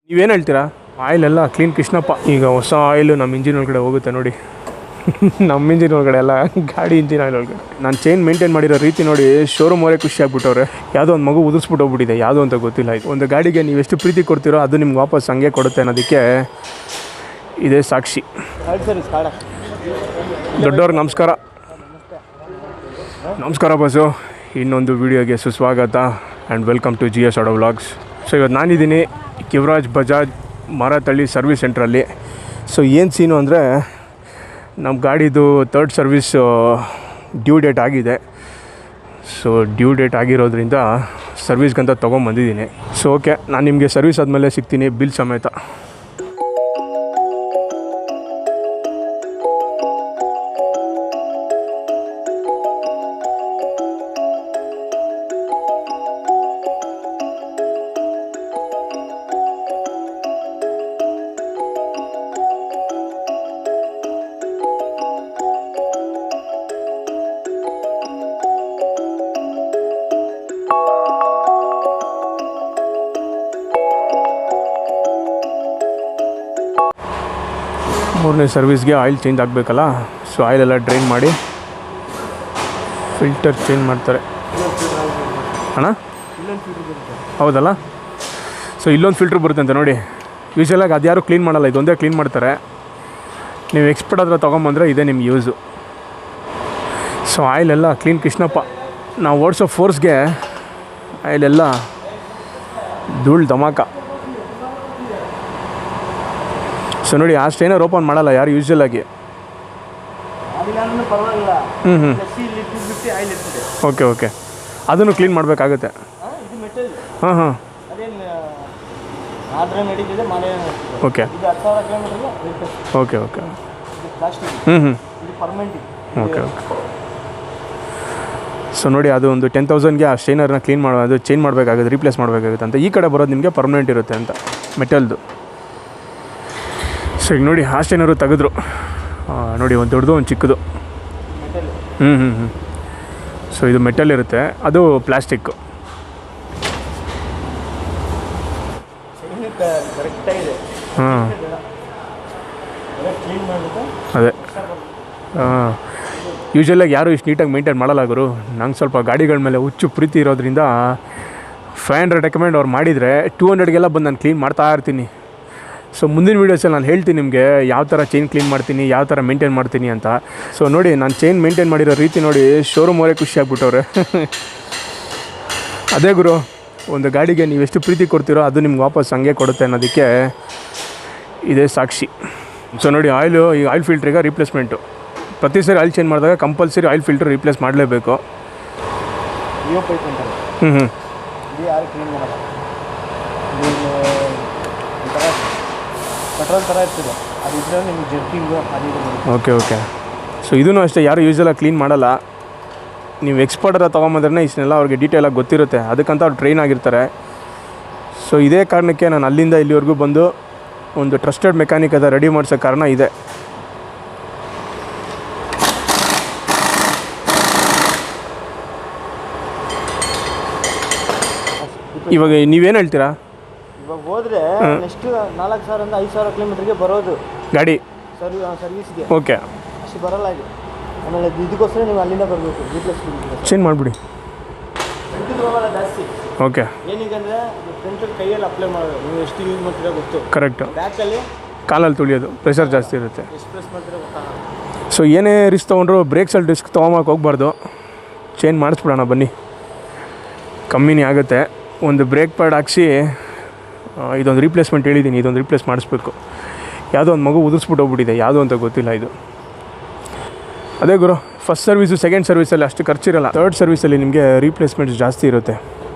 ನೀವೇನು ಹೇಳ್ತೀರಾ? ಆಯಿಲೆಲ್ಲ ಕ್ಲೀನ್ ಕೃಷ್ಣಪ್ಪ. ಈಗ ಹೊಸ ಆಯಿಲು ನಮ್ಮ ಇಂಜಿನ್ ಒಳಗಡೆ ಹೋಗುತ್ತೆ ನೋಡಿ. ನಮ್ಮ ಇಂಜಿನ್ ಒಳಗಡೆ ಎಲ್ಲ ಗಾಡಿ ಇಂಜಿನ್ ಆಯಿಲ್ ಒಳಗಡೆ. ನಾನು ಚೈನ್ ಮೇಂಟೈನ್ ಮಾಡಿರೋ ರೀತಿ ನೋಡಿ ಶೋರೂಮ್ ಅವರೇ ಖುಷಿ ಆಗ್ಬಿಟ್ಟವ್ರೆ. ಯಾವುದೋ ಒಂದು ಮಗು ಉದುರಿಸ್ಬಿಟ್ಟು ಹೋಗ್ಬಿಟ್ಟಿದೆ, ಯಾವುದೋ ಅಂತ ಗೊತ್ತಿಲ್ಲ. ಇದು ಒಂದು ಗಾಡಿಗೆ ನೀವು ಎಷ್ಟು ಪ್ರೀತಿ ಕೊಡ್ತೀರೋ ಅದು ನಿಮ್ಗೆ ವಾಪಸ್ ಹಂಗೆ ಕೊಡುತ್ತೆ ಅನ್ನೋದಕ್ಕೆ ಇದೇ ಸಾಕ್ಷಿ. ದೊಡ್ಡವ್ರಿಗೆ ನಮಸ್ಕಾರ. ನಮಸ್ಕಾರ ಬಸ್ಸು. ಇನ್ನೊಂದು ವೀಡಿಯೋಗೆ ಸುಸ್ವಾಗತ and welcome to GSAUTOVLOGs. So ಇವತ್ತು ನಾನಿದ್ದೀನಿ ಕಿವರಾಜ್ ಬಜಾಜ್ ಮಾರತಳ್ಳಿ ಸರ್ವಿಸ್ ಸೆಂಟ್ರಲ್ಲಿ. ಸೊ ಏನು ಸೀನು ಅಂದರೆ ನಮ್ಮ ಗಾಡಿದು 3rd ಸರ್ವಿಸ್ ಡ್ಯೂ ಡೇಟ್ ಆಗಿದೆ. ಸೊ ಡ್ಯೂ ಡೇಟ್ ಆಗಿರೋದ್ರಿಂದ ಸರ್ವಿಸ್ಗಂತ ತೊಗೊಂಬಂದಿದ್ದೀನಿ. ಸೊ ಓಕೆ, ನಾನು ನಿಮಗೆ ಸರ್ವಿಸ್ ಆದಮೇಲೆ ಸಿಗ್ತೀನಿ ಬಿಲ್ ಸಮೇತ. ಮೂರನೇ ಸರ್ವಿಸ್ಗೆ ಆಯಿಲ್ ಚೇಂಜ್ ಆಗಬೇಕಲ್ಲ. ಸೊ ಆಯಿಲೆಲ್ಲ ಡ್ರೈನ್ ಮಾಡಿ ಫಿಲ್ಟರ್ ಚೇಂಜ್ ಮಾಡ್ತಾರೆ ಅಣ್ಣ. ಹೌದಲ್ಲ? ಸೊ ಇಲ್ಲೊಂದು ಫಿಲ್ಟ್ರ್ ಬರುತ್ತೆ ಅಂತ ನೋಡಿ. ಯೂಶ್ವಲಾಗಿ ಅದು ಯಾರು ಕ್ಲೀನ್ ಮಾಡಲ್ಲ, ಇದೊಂದೇ ಕ್ಲೀನ್ ಮಾಡ್ತಾರೆ. ನೀವು ಎಕ್ಸ್ಪರ್ಟ್ ಹತ್ರ ತೊಗೊಂಬಂದರೆ ಇದೇ ನಿಮ್ಗೆ ಯೂಸು. ಸೊ ಆಯಿಲೆಲ್ಲ ಕ್ಲೀನ್ ಕೃಷ್ಣಪ್ಪ. ನಾವು ಓಡಿಸೋ ಫೋರ್ಸ್ಗೆ ಆಯಿಲೆಲ್ಲ ಧೂಳು ಧಮಾಕ. ಸೊ ನೋಡಿ, ಆ ಸ್ಟ್ರೈನರ್ ಓಪನ್ ಮಾಡಲ್ಲ ಯಾರು ಯೂಶ್ವಲಾಗಿ. ಓಕೆ ಓಕೆ, ಅದನ್ನು ಕ್ಲೀನ್ ಮಾಡಬೇಕಾಗುತ್ತೆ. ಹಾಂ ಹಾಂ okay okay okay okay okay. So ನೋಡಿ, ಅದು ಒಂದು 10,000ಗೆ ಆ ಸ್ಟ್ರೈನರ್ನ ಕ್ಲೀನ್ ಅದು ಚೇಂಜ್ ಮಾಡಬೇಕಾಗುತ್ತೆ, ರೀಪ್ಲೇಸ್ ಮಾಡಬೇಕಾಗುತ್ತೆ ಅಂತ. ಈ ಕಡೆ ಬರೋದು ನಿಮಗೆ ಪರ್ಮನೆಂಟ್ ಇರುತ್ತೆ ಅಂತ, ಮೆಟಲ್ದು. ಸೊ ಈಗ ನೋಡಿ, ಆ ಸ್ಟ್ರೈನರು ತೆಗೆದ್ರು ನೋಡಿ, ಒಂದು ದೊಡ್ಡದು ಒಂದು ಚಿಕ್ಕದು. ಸೊ ಇದು ಮೆಟಲ್ ಇರುತ್ತೆ, ಅದು ಪ್ಲಾಸ್ಟಿಕ್ಕು. ಹಾಂ ಅದೇ ಯೂಶ್ವಲಾಗಿ ಯಾರು ಇಷ್ಟು ನೀಟಾಗಿ ಮೇಂಟೈನ್ ಮಾಡಲ್ಲ ಗುರು. ನಂಗೆ ಸ್ವಲ್ಪ ಗಾಡಿಗಳ ಮೇಲೆ ಹುಚ್ಚು ಪ್ರೀತಿ ಇರೋದ್ರಿಂದ 500 ರೆಕಮೆಂಡ್ ಅವ್ರು ಮಾಡಿದರೆ 200ಗೆಲ್ಲ ಬಂದು ನಾನು ಕ್ಲೀನ್ ಮಾಡ್ತಾ ಇರ್ತೀನಿ. ಸೊ ಮುಂದಿನ ವೀಡಿಯೋಸಲ್ಲಿ ನಾನು ಹೇಳ್ತೀನಿ ನಿಮಗೆ ಯಾವ ಥರ ಚೈನ್ ಕ್ಲೀನ್ ಮಾಡ್ತೀನಿ, ಯಾವ ಥರ ಮೇಂಟೈನ್ ಮಾಡ್ತೀನಿ ಅಂತ. ಸೊ ನೋಡಿ, ನಾನು ಚೈನ್ ಮೇಂಟೈನ್ ಮಾಡಿರೋ ರೀತಿ ನೋಡಿ ಶೋರೂಮ್ ಅವರೇ ಖುಷಿ ಆಗ್ಬಿಟ್ಟವ್ರೆ. ಅದೇ ಗುರು, ಒಂದು ಗಾಡಿಗೆ ನೀವು ಎಷ್ಟು ಪ್ರೀತಿ ಕೊಡ್ತೀರೋ ಅದು ನಿಮ್ಗೆ ವಾಪಸ್ ಹಂಗೆ ಕೊಡುತ್ತೆ ಅನ್ನೋದಕ್ಕೆ ಇದೇ ಸಾಕ್ಷಿ. ಸೊ ನೋಡಿ, ಈ ಆಯಿಲ್ ಫಿಲ್ಟ್ರಿಗೆ ರೀಪ್ಲೇಸ್ಮೆಂಟು ಪ್ರತಿ ಸರಿ ಆಯಿಲ್ ಚೇಂಜ್ ಮಾಡಿದಾಗ ಕಂಪಲ್ಸರಿ ಆಯಿಲ್ ಫಿಲ್ಟ್ರ್ ರೀಪ್ಲೇಸ್ ಮಾಡಲೇಬೇಕು. ಪೆಟ್ರೋಲ್ ಥರ ಇರ್ತದೆ, ಅದಿದ್ದರೆ ನಿಮ್ಗೆ ಜರ್ಕಿಂಗು ಅದು ಓಕೆ ಓಕೆ. ಸೊ ಇದೂ ಅಷ್ಟೇ, ಯಾರು ಯೂಶ್ವಲಾಗಿ ಕ್ಲೀನ್ ಮಾಡಲ್ಲ. ನೀವು ಎಕ್ಸ್ಪರ್ಟರ ತೊಗೊಂಬಂದ್ರೆ ಇಷ್ಟನ್ನೆಲ್ಲ ಅವ್ರಿಗೆ ಡೀಟೇಲಾಗಿ ಗೊತ್ತಿರುತ್ತೆ, ಅದಕ್ಕಂತ ಅವ್ರು ಟ್ರೈನ್ ಆಗಿರ್ತಾರೆ. ಸೊ ಇದೇ ಕಾರಣಕ್ಕೆ ನಾನು ಅಲ್ಲಿಂದ ಇಲ್ಲಿವರೆಗೂ ಬಂದು ಒಂದು ಟ್ರಸ್ಟೆಡ್ ಮೆಕ್ಯಾನಿಕ್ ಅದ ರೆಡಿ ಮಾಡಿಸೋ ಕಾರಣ ಇದೆ. ಇವಾಗ ನೀವೇನು ಹೇಳ್ತೀರಾ? ಇವಾಗ ಹೋದರೆ ನೆಕ್ಸ್ಟ್ 4,000 5,000 ಕಿಲೋಮೀಟ್ರಿಗೆ ಬರೋದು ಗಾಡಿ ಸರ್ವಿಸ್ಗೆ. ಓಕೆ, ಅಷ್ಟು ಬರಲ್ಲ ಇದು. ಆಮೇಲೆ ಇದಕ್ಕೋಸ್ಕರ ನೀವು ಅಲ್ಲಿಂದ ಬರಬೇಕು, ರೀಪ್ಲೇಸ್ ಚೇಂಜ್ ಮಾಡಿಬಿಡಿ. ಹೋಗಲ್ಲ ಜಾಸ್ತಿ. ಓಕೆ, ಏನೀಗಂದರೆ ಫ್ರಂಟಲ್ಲಿ ಕೈಯಲ್ಲಿ ಅಪ್ಲೈ ಮಾಡೋದು, ನೀವು ಎಷ್ಟು ಯೂಸ್ ಮಾಡ್ತೀರಾ ಗೊತ್ತು. ಕರೆಕ್ಟು. ಬ್ಯಾಕಲ್ಲಿ ಕಾಲಲ್ಲಿ ತುಳಿಯೋದು, ಪ್ರೆಷರ್ ಜಾಸ್ತಿ ಇರುತ್ತೆ. ಎಷ್ಟು ಪ್ರೆಸ್ ಮಾಡ್ತೀರಾ ಗೊತ್ತಾಗಲ್ಲ. ಸೊ ಏನೇ ರಿಸ್ಕ್ ತೊಗೊಂಡ್ರು ಬ್ರೇಕ್ಸಲ್ಲಿ ರಿಸ್ಕ್ ತೊಗೊಂಬಕ್ಕೆ ಹೋಗ್ಬಾರ್ದು. ಚೇಂಜ್ ಮಾಡಿಸ್ಬಿಡೋಣ ಬನ್ನಿ, ಕಮ್ಮಿನೇ ಆಗುತ್ತೆ. ಒಂದು ಬ್ರೇಕ್ ಪ್ಯಾಡ್ ಹಾಕ್ಸಿ ಇದೊಂದು ರೀಪ್ಲೇಸ್ಮೆಂಟ್ ಹೇಳಿದ್ದೀನಿ, ಇದೊಂದು ರೀಪ್ಲೇಸ್ ಮಾಡಿಸ್ಬೇಕು. ಯಾವುದೋ ಒಂದು ಮಗು ಉದುರಿಸ್ಬಿಟ್ಟು ಹೋಗ್ಬಿಟ್ಟಿದೆ, ಯಾವುದೋ ಅಂತ ಗೊತ್ತಿಲ್ಲ ಇದು. ಅದೇ ಗುರು, ಫಸ್ಟ್ ಸರ್ವಿಸು ಸೆಕೆಂಡ್ ಸರ್ವಿಸಲ್ಲಿ ಅಷ್ಟು ಖರ್ಚಿರಲ್ಲ. 3rd ಸರ್ವಿಸಲ್ಲಿ ನಿಮಗೆ ರೀಪ್ಲೇಸ್ಮೆಂಟ್ಸ್ ಜಾಸ್ತಿ ಇರುತ್ತೆ.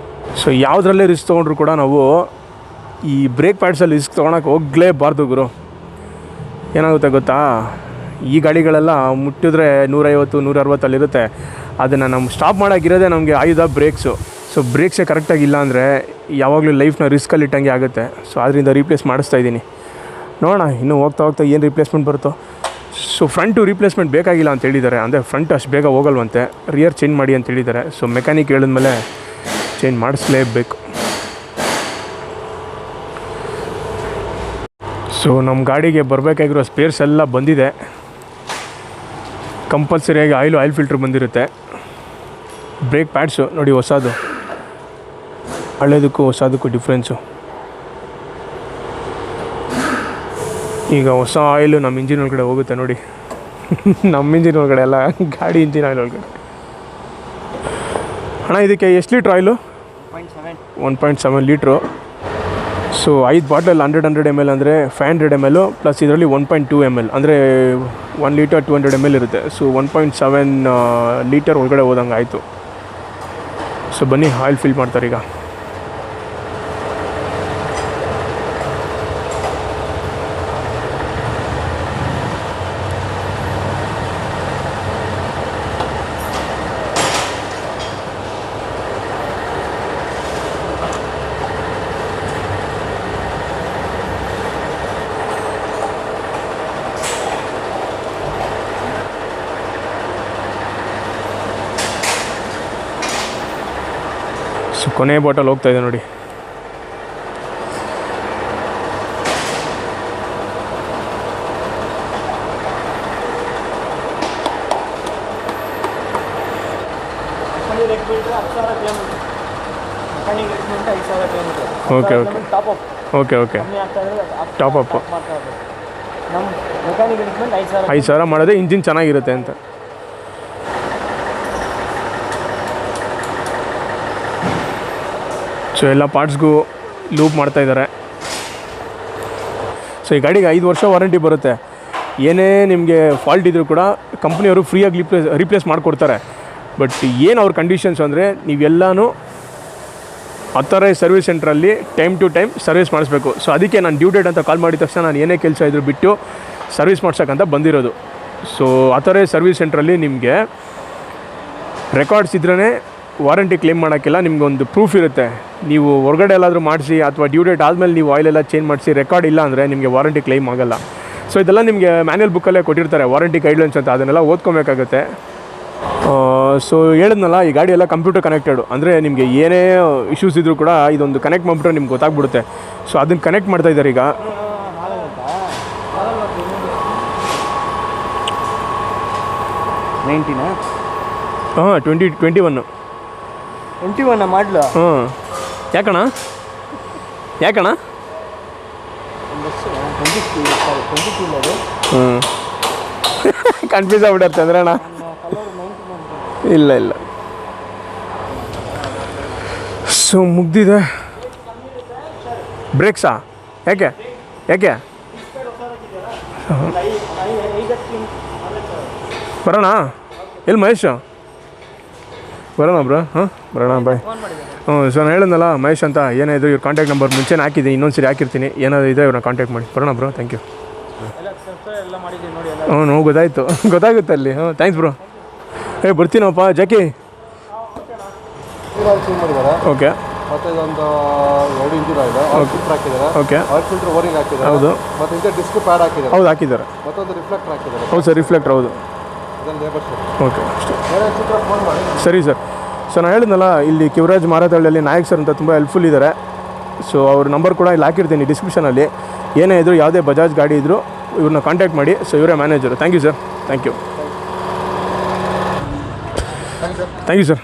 ಸೊ ಯಾವುದ್ರಲ್ಲೇ ರಿಸ್ಕ್ ತೊಗೊಂಡ್ರು ಕೂಡ ನಾವು ಈ ಬ್ರೇಕ್ ಪ್ಯಾಡ್ಸಲ್ಲಿ ರಿಸ್ಕ್ ತೊಗೊಳಕ್ಕೆ ಹೋಗಲೇಬಾರ್ದು ಗುರು. ಏನಾಗುತ್ತೆ ಗೊತ್ತಾ, ಈ ಗಾಡಿಗಳೆಲ್ಲ ಮುಟ್ಟಿದ್ರೆ 150 160 ಅದನ್ನು ನಮ್ಮ ಸ್ಟಾಪ್ ಮಾಡೋಕ್ಕಿರೋದೇ ನಮಗೆ ಆಯುಧ ಬ್ರೇಕ್ಸು. ಸೊ ಬ್ರೇಕ್ಸೇ ಕರೆಕ್ಟಾಗಿಲ್ಲ ಅಂದರೆ ಯಾವಾಗಲೂ ಲೈಫ್ನ ರಿಸ್ಕಲ್ಲಿ ಇಟ್ಟಂಗೆ ಆಗುತ್ತೆ. ಸೊ ಅದರಿಂದ ರೀಪ್ಲೇಸ್ ಮಾಡಿಸ್ತಾ ಇದ್ದೀನಿ. ನೋಡೋಣ ಇನ್ನೂ ಹೋಗ್ತಾ ಹೋಗ್ತಾ ಏನು ರೀಪ್ಲೇಸ್ಮೆಂಟ್ ಬರುತ್ತೋ. ಸೊ ಫ್ರಂಟು ರೀಪ್ಲೇಸ್ಮೆಂಟ್ ಬೇಕಾಗಿಲ್ಲ ಅಂತ ಹೇಳಿದ್ದಾರೆ, ಅಂದರೆ ಫ್ರಂಟ್ ಅಷ್ಟು ಬೇಗ ಹೋಗಲ್ವಂತೆ. ರಿಯರ್ ಚೇಂಜ್ ಮಾಡಿ ಅಂತ ಹೇಳಿದ್ದಾರೆ. ಸೊ ಮೆಕ್ಯಾನಿಕ್ ಹೇಳಿದ್ಮೇಲೆ ಚೇಂಜ್ ಮಾಡಿಸ್ಲೇಬೇಕು. ಸೊ ನಮ್ಮ ಗಾಡಿಗೆ ಬರಬೇಕಾಗಿರೋ ಸ್ಪೇರ್ಸ್ ಎಲ್ಲ ಬಂದಿದೆ. ಕಂಪಲ್ಸರಿಯಾಗಿ ಆಯಿಲ್ ಫಿಲ್ಟ್ರ್ ಬಂದಿರುತ್ತೆ. ಬ್ರೇಕ್ ಪ್ಯಾಡ್ಸು ನೋಡಿ ಹೊಸದು, ಹಳೇದಕ್ಕೂ ಹೊಸದಕ್ಕೂ ಡಿಫ್ರೆನ್ಸು. ಈಗ ಹೊಸ ಆಯಿಲು ನಮ್ಮ ಇಂಜಿನ್ ಒಳಗಡೆ ಹೋಗುತ್ತೆ ನೋಡಿ. ನಮ್ಮ ಇಂಜಿನ್ ಒಳಗಡೆ ಎಲ್ಲ ಗಾಡಿ ಇಂಜಿನ್ ಆಯಿಲ್ ಒಳಗಡೆ. ಅಣ್ಣ ಇದಕ್ಕೆ ಎಷ್ಟು litre oil? 1.7 litre. So 5 bottle 100 ml ಅಂದರೆ 500 ml ಪ್ಲಸ್ ಇದರಲ್ಲಿ 1.2 ml ಅಂದರೆ 1 ಲೀಟರ್ 200 ml ಇರುತ್ತೆ. ಸೊ 1.7 ಲೀಟರ್ ಒಳಗಡೆ ಹೋದಂಗೆ ಆಯಿತು. ಸೊ ಬನ್ನಿ ಆಯಿಲ್ ಫಿಲ್ ಮಾಡ್ತಾರೆ ಈಗ. ಸೊ ಕೊನೆ ಬಾಟಲ್ ಹೋಗ್ತಾ ಇದೆ ನೋಡಿ. Okay okay okay okay top up 5,000 ಮಾಡಿದ್ರೆ ಇಂಜಿನ್ ಚೆನ್ನಾಗಿರುತ್ತೆ ಅಂತ. ಸೊ ಎಲ್ಲ ಪಾರ್ಟ್ಸ್ಗೂ ಲೂಪ್ ಮಾಡ್ತಾಯಿದ್ದಾರೆ. ಸೊ ಈ ಗಾಡಿಗೆ 5 ವರ್ಷ ವಾರಂಟಿ ಬರುತ್ತೆ. ಏನೇ ನಿಮಗೆ ಫಾಲ್ಟ್ ಇದ್ದರೂ ಕೂಡ ಕಂಪ್ನಿಯವರು ಫ್ರೀಯಾಗಿ ರೀಪ್ಲೇಸ್ ಮಾಡಿಕೊಡ್ತಾರೆ. ಬಟ್ ಏನು ಅವ್ರ ಕಂಡೀಷನ್ಸ್ ಅಂದರೆ ನೀವೆಲ್ಲನೂ ಅಥರೈಸ್ ಸರ್ವಿಸ್ ಸೆಂಟ್ರಲ್ಲಿ ಟೈಮ್ ಟು ಟೈಮ್ ಸರ್ವಿಸ್ ಮಾಡಿಸ್ಬೇಕು. ಸೊ ಅದಕ್ಕೆ ನಾನು ಡ್ಯೂ ಡೇಟ್ ಅಂತ ಕಾಲ್ ಮಾಡಿದ ತಕ್ಷಣ ನಾನು ಏನೇ ಕೆಲಸ ಇದ್ರೂ ಬಿಟ್ಟು ಸರ್ವಿಸ್ ಮಾಡ್ಸೋಕ್ಕಂತ ಬಂದಿರೋದು. ಸೊ ಅಥರೈಸ್ ಸರ್ವಿಸ್ ಸೆಂಟ್ರಲ್ಲಿ ನಿಮಗೆ ರೆಕಾರ್ಡ್ಸ್ ಇದ್ರೇ ವಾರಂಟಿ ಕ್ಲೇಮ್ ಮಾಡೋಕ್ಕೆಲ್ಲ ನಿಮಗೊಂದು ಪ್ರೂಫ್ ಇರುತ್ತೆ. ನೀವು ಹೊರಗಡೆ ಎಲ್ಲಾದರೂ ಮಾಡಿಸಿ ಅಥವಾ ಡ್ಯೂ ಡೇಟ್ ಆದಮೇಲೆ ನೀವು ಆಯಿಲೆಲ್ಲ ಚೇಂಜ್ ಮಾಡಿಸಿ ರೆಕಾರ್ಡ್ ಇಲ್ಲ ಅಂದರೆ ನಿಮಗೆ ವಾರಂಟಿ ಕ್ಲೇಮ್ ಆಗೋಲ್ಲ. ಸೊ ಇದೆಲ್ಲ ನಿಮಗೆ ಮ್ಯಾನ್ಯಲ್ ಬುಕ್ಕಲ್ಲೇ ಕೊಟ್ಟಿರ್ತಾರೆ, ವಾರಂಟಿ ಗೈಡ್ಲೈನ್ಸ್ ಅಂತ. ಅದನ್ನೆಲ್ಲ ಓದ್ಕೊಬೇಕಾಗುತ್ತೆ. ಸೊ ಹೇಳಿದ್ನಲ್ಲ, ಈ ಗಾಡಿ ಎಲ್ಲ ಕಂಪ್ಯೂಟರ್ ಕನೆಕ್ಟೆಡು. ಅಂದರೆ ನಿಮಗೆ ಏನೇ ಇಶ್ಯೂಸ್ ಇದ್ದರೂ ಕೂಡ ಇದೊಂದು ಕನೆಕ್ಟ್ ಮಾಡಿಬಿಟ್ರೆ ನಿಮ್ಗೆ ಗೊತ್ತಾಗ್ಬಿಡುತ್ತೆ. ಸೊ ಅದನ್ನು ಕನೆಕ್ಟ್ ಮಾಡ್ತಾಯಿದ್ದಾರೆ ಈಗ. ಹಾಂ 2021 ಮಾಡಲು. ಹಾಂ ಯಾಕಣ್ಣ ಹ್ಞೂ ಕನ್ಫ್ಯೂಸ್ ಆಗ್ಬಿಡತ್ತೆ ಅಂದ್ರೆ ಅಣ್ಣ. ಇಲ್ಲ ಸೊ ಮುಗ್ದಿದೆ. ಬ್ರೇಕ್ಸಾ? ಯಾಕೆ ಬರೋಣ? ಎಲ್ಲಿ ಮಹೇಶ್? ಬರೋಣ ಬ್ರೋ. ಹಾಂ ಬರೋಣ ಬಾಯ್. ಹ್ಞೂ ಸೊ ನಾನು ಹೇಳಿದ್ನಲ್ಲ ಮಹೇಶ್ ಅಂತ. ಏನಾದರೂ ಇವ್ರ ಕಾಂಟ್ಯಾಕ್ಟ್ ನಂಬರ್ ಮುಂಚೆನೇ ಹಾಕಿದ್ದೀನಿ, ಇನ್ನೊಂದು ಸರಿ ಹಾಕಿರ್ತೀನಿ. ಏನಾದರೂ ಇದ್ದರೆ ಇವ್ರನ್ನ ಕಾಂಟ್ಯಾಕ್ಟ್ ಮಾಡಿ. ಬರೋಣ ಬ್ರೋ. Thank you. ಹ್ಞೂ ಗೊತ್ತಾಗುತ್ತೆ ಅಲ್ಲಿ. ಹ್ಞೂ ಥ್ಯಾಂಕ್ಸ್ ಬ್ರೋ. ಬರ್ತೀನಪ್ಪ ಜಾಕಿ. ಓಕೆ ಮತ್ತೆ ಇದೊಂದು 2 ಇಂಜಿನ್ ಆಯಿಲ್ ಫಿಲ್ಟರ್ ಹಾಕಿದ್ದಾರೆ. ಓಕೆ ಆಯಿಲ್ ಫಿಲ್ಟರ್ ಓರಿಂಗ್ ಹಾಕಿದ್ದಾರೆ. ಹೌದು. ಮತ್ತೆ ಇಂಜನ್ ಡಿಸ್ಕ್ ಪ್ಯಾಡ್ ಹಾಕಿದ್ದಾರೆ. ಹೌದು ಹಾಕಿದ್ದಾರೆ. ಮತ್ತೊಂದು ರಿಫ್ಲೆಕ್ಟರ್ ಹಾಕಿದ್ದಾರೆ. ಹೌದು ಸರ್ ರಿಫ್ಲೆಕ್ಟರ್. ಹೌದು ಇದನ್ನು ಲೇಬರ್ ಸರ್. ಓಕೆ ಅಷ್ಟೇ. ಫೋನ್ ಮಾಡಿ. ಸರಿ ಸರ್. ಸೊ ನಾನು ಹೇಳಿದ್ನಲ್ಲ, ಇಲ್ಲಿ ಕಿವರಾಜ್ ಮಾರಾತಳ್ಳಿಯಲ್ಲಿ ನಾಯಕ್ ಸರ್ ಅಂತ ತುಂಬ ಹೆಲ್ಪ್ಫುಲ್ ಇದ್ದಾರೆ. ಸೊ ಅವ್ರ ನಂಬರ್ ಕೂಡ ಇಲ್ಲಿ ಹಾಕಿರ್ತೀನಿ ಡಿಸ್ಕ್ರಿಪ್ಷನಲ್ಲಿ. ಏನೇ ಇದ್ದರೂ ಯಾವುದೇ ಬಜಾಜ್ ಗಾಡಿ ಇದ್ದರೂ ಇವ್ರನ್ನ ಕಾಂಟ್ಯಾಕ್ಟ್ ಮಾಡಿ. ಸೊ ಇವರೇ manager. Thank you sir. Thank you sir.